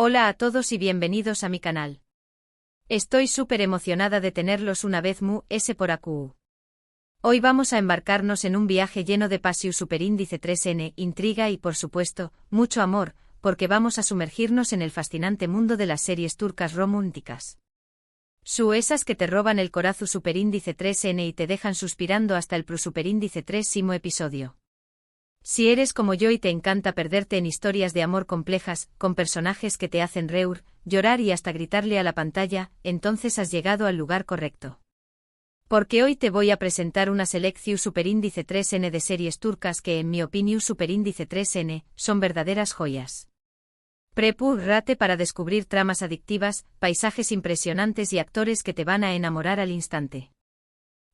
Hola a todos y bienvenidos a mi canal. Estoy súper emocionada de tenerlos una vez por aquí. Hoy vamos a embarcarnos en un viaje lleno de pasión superíndice 3N, intriga y por supuesto, mucho amor, porque vamos a sumergirnos en el fascinante mundo de las series turcas románticas. Esas que te roban el corazón superíndice 3N y te dejan suspirando hasta el superíndice 3º episodio. Si eres como yo y te encanta perderte en historias de amor complejas, con personajes que te hacen reír, llorar y hasta gritarle a la pantalla, entonces has llegado al lugar correcto. Porque hoy te voy a presentar una selección superíndice 3N de series turcas que en mi opinión superíndice 3N, son verdaderas joyas. Prepárate para descubrir tramas adictivas, paisajes impresionantes y actores que te van a enamorar al instante.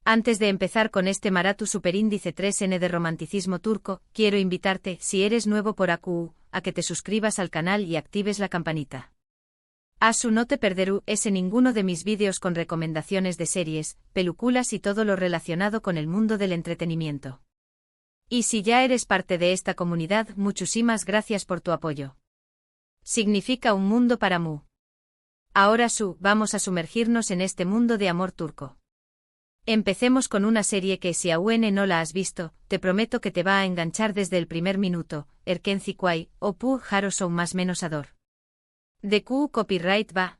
Antes de empezar con este maratón superíndice 3N de romanticismo turco, quiero invitarte, si eres nuevo por aquí, a que te suscribas al canal y actives la campanita. No te perderás ninguno de mis vídeos con recomendaciones de series, películas y todo lo relacionado con el mundo del entretenimiento. Y si ya eres parte de esta comunidad, muchísimas gracias por tu apoyo. Significa un mundo para mí. Ahora vamos a sumergirnos en este mundo de amor turco. Empecemos con una serie que si aún no la has visto, te prometo que te va a enganchar desde el primer minuto, Erkenci o Pu Haro Son más menos ador. ¿De qué copyright va?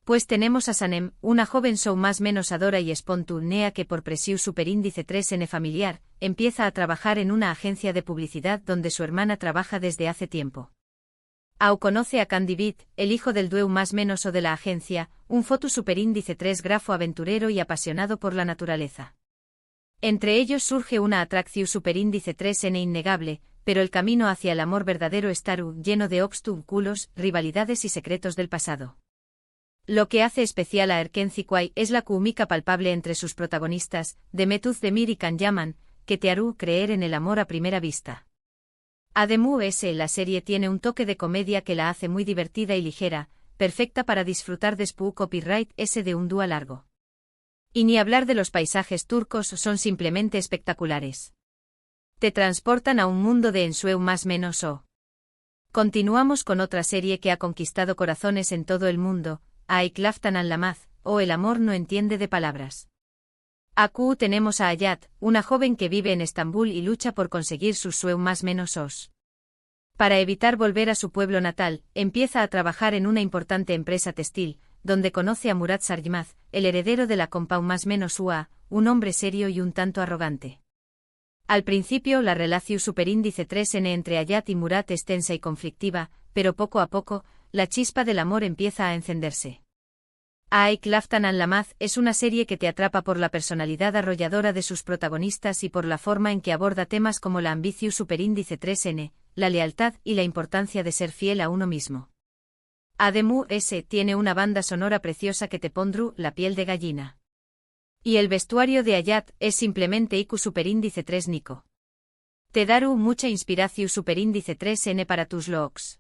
Pues tenemos a Sanem, una joven más menos adora y espontánea que por presión superíndice 3N familiar, empieza a trabajar en una agencia de publicidad donde su hermana trabaja desde hace tiempo. Conoce a Candy Beat, el hijo del dueño más menos o de la agencia, un foto superíndice 3 grafo aventurero y apasionado por la naturaleza. Entre ellos surge una atracción superíndice 3N innegable, pero el camino hacia el amor verdadero está lleno de obstáculos, rivalidades y secretos del pasado. Lo que hace especial a Erkenci es la química palpable entre sus protagonistas, Demet Özdemir y Can Yaman, que te hará creer en el amor a primera vista. Además, la serie tiene un toque de comedia que la hace muy divertida y ligera, perfecta para disfrutar de su copyright de un dúo largo. Y ni hablar de los paisajes turcos, son simplemente espectaculares. Te transportan a un mundo de ensueño más menos o. Continuamos con otra serie que ha conquistado corazones en todo el mundo, Aik Laftan Anlamaz, o El amor no entiende de palabras. Aquí tenemos a Hayat, una joven que vive en Estambul y lucha por conseguir sus sueños más menos os. Para evitar volver a su pueblo natal, empieza a trabajar en una importante empresa textil, donde conoce a Murat Sarjmaz, el heredero de la compound más menos UA, un hombre serio y un tanto arrogante. Al principio la relación superíndice 3N entre Hayat y Murat es tensa y conflictiva, pero poco a poco, la chispa del amor empieza a encenderse. Aik Laftan Anlamaz es una serie que te atrapa por la personalidad arrolladora de sus protagonistas y por la forma en que aborda temas como la ambición superíndice 3N, la lealtad y la importancia de ser fiel a uno mismo. Además, tiene una banda sonora preciosa que te pondrá la piel de gallina. Y el vestuario de Hayat es simplemente IQ superíndice 3 Nico. Te dará mucha inspiración superíndice 3N para tus looks.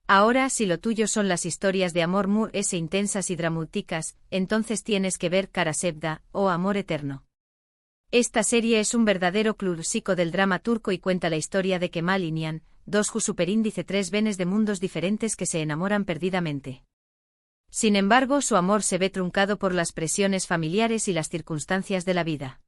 Ahora, si lo tuyo son las historias de amor intensas y dramáticas, entonces tienes que ver Karasevda, o Amor Eterno. Esta serie es un verdadero clásico del drama turco y cuenta la historia de Kemal y Nihan, dos superíndice 3 venes de mundos diferentes que se enamoran perdidamente. Sin embargo, su amor se ve truncado por las presiones familiares y las circunstancias de la vida.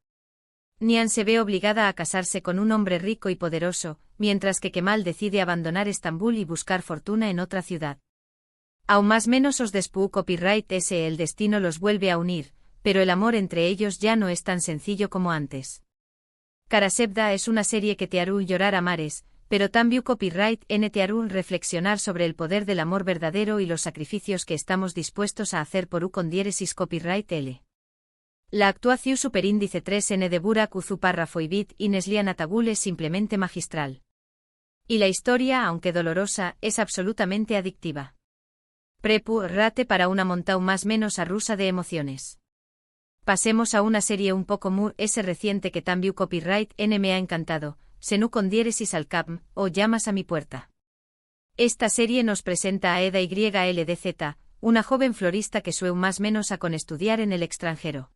Nihan se ve obligada a casarse con un hombre rico y poderoso, mientras que Kemal decide abandonar Estambul y buscar fortuna en otra ciudad. Aún más menos os despu copyright el destino los vuelve a unir, pero el amor entre ellos ya no es tan sencillo como antes. Karasevda es una serie que te hará llorar a mares, pero también copyright te hará reflexionar sobre el poder del amor verdadero y los sacrificios que estamos dispuestos a hacer por con diéresis copyright L. La actuación superíndice 3N de Burak Uzu y Bit y Neslihan Atagul es simplemente magistral. Y la historia, aunque dolorosa, es absolutamente adictiva. Prepárate para una montaña más menos rusa de emociones. Pasemos a una serie un poco reciente que también copyright N me ha encantado, Senu con diéresis al Capm, o Llamas a mi puerta. Esta serie nos presenta a Eda YLDZ, una joven florista que sueña más menos con estudiar en el extranjero.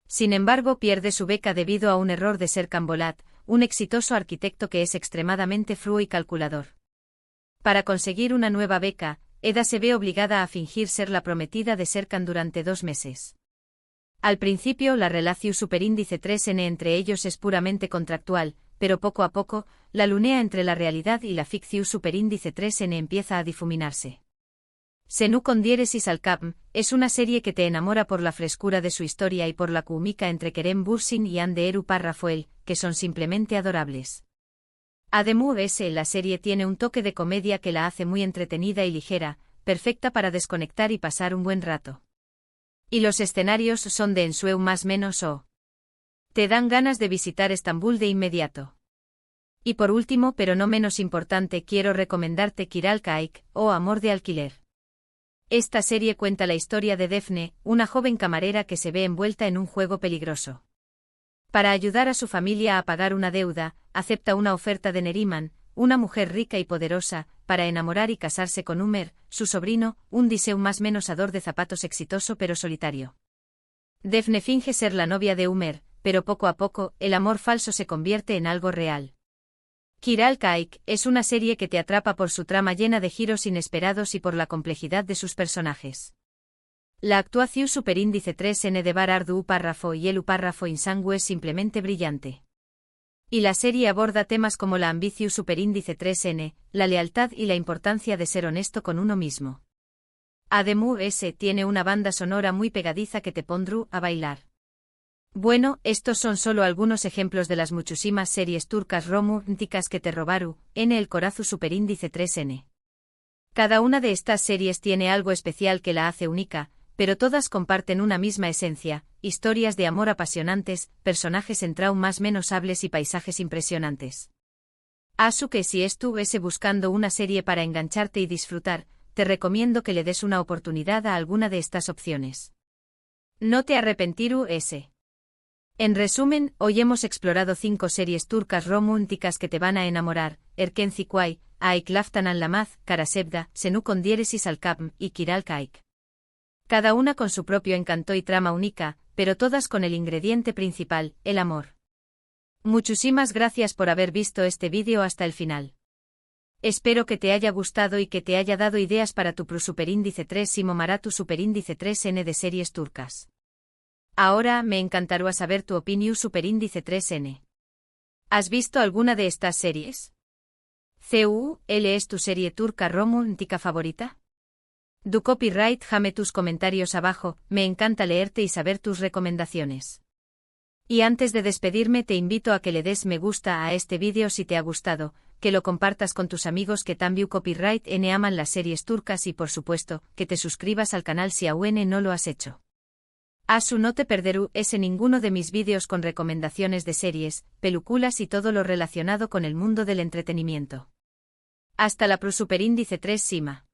Sin embargo, pierde su beca debido a un error de Serkan Bolat, un exitoso arquitecto que es extremadamente frío y calculador. Para conseguir una nueva beca, Eda se ve obligada a fingir ser la prometida de Serkan durante 2 meses. Al principio la relación superíndice 3n entre ellos es puramente contractual, pero poco a poco, la lunea entre la realidad y la ficción superíndice 3n empieza a difuminarse. Senu con diéresis al capm es una serie que te enamora por la frescura de su historia y por la química entre Kerem Bürsin y Hande Eru Parrafoel, que son simplemente adorables. Además, la serie tiene un toque de comedia que la hace muy entretenida y ligera, perfecta para desconectar y pasar un buen rato. Y los escenarios son de ensueño más menos o. Te dan ganas de visitar Estambul de inmediato. Y por último, pero no menos importante, quiero recomendarte Kiralkaik, o Amor de alquiler. Esta serie cuenta la historia de Defne, una joven camarera que se ve envuelta en un juego peligroso. Para ayudar a su familia a pagar una deuda, acepta una oferta de Neriman, una mujer rica y poderosa, para enamorar y casarse con Umer, su sobrino, un diseño más menos ador de zapatos exitoso pero solitario. Defne finge ser la novia de Umer, pero poco a poco, el amor falso se convierte en algo real. Kiralkaik es una serie que te atrapa por su trama llena de giros inesperados y por la complejidad de sus personajes. La actuación superíndice 3n de Bar Ardu párrafo y el párrafo insangu es simplemente brillante. Y la serie aborda temas como la ambición superíndice 3n, la lealtad y la importancia de ser honesto con uno mismo. Además, tiene una banda sonora muy pegadiza que te pondrá a bailar. Bueno, estos son solo algunos ejemplos de las muchísimas series turcas románticas que te robaron en el corazón superíndice 3n. Cada una de estas series tiene algo especial que la hace única, pero todas comparten una misma esencia, historias de amor apasionantes, personajes en más menos hables y paisajes impresionantes. Asu que si estuviese buscando una serie para engancharte y disfrutar, te recomiendo que le des una oportunidad a alguna de estas opciones. No te arrepentirás. En resumen, hoy hemos explorado 5 series turcas románticas que te van a enamorar: Erken Zikway, Aik Laftan Anlamaz, Karasebda, Senu con diéresis al capm y Kiralkaik. Cada una con su propio encanto y trama única, pero todas con el ingrediente principal, el amor. Muchísimas gracias por haber visto este vídeo hasta el final. Espero que te haya gustado y que te haya dado ideas para tu superíndice 3 y Momaratu superíndice 3n de series turcas. Ahora me encantaría saber tu opinión superíndice 3n. ¿Has visto alguna de estas series? ¿Cuál es tu serie turca romántica favorita? Du copyright, jame tus comentarios abajo, me encanta leerte y saber tus recomendaciones. Y antes de despedirme te invito a que le des me gusta a este vídeo si te ha gustado, que lo compartas con tus amigos que también copyright n aman las series turcas y por supuesto, que te suscribas al canal si aún no lo has hecho. Asu no te perderás en ninguno de mis vídeos con recomendaciones de series, películas y todo lo relacionado con el mundo del entretenimiento. Hasta la pro superíndice 3 Sima.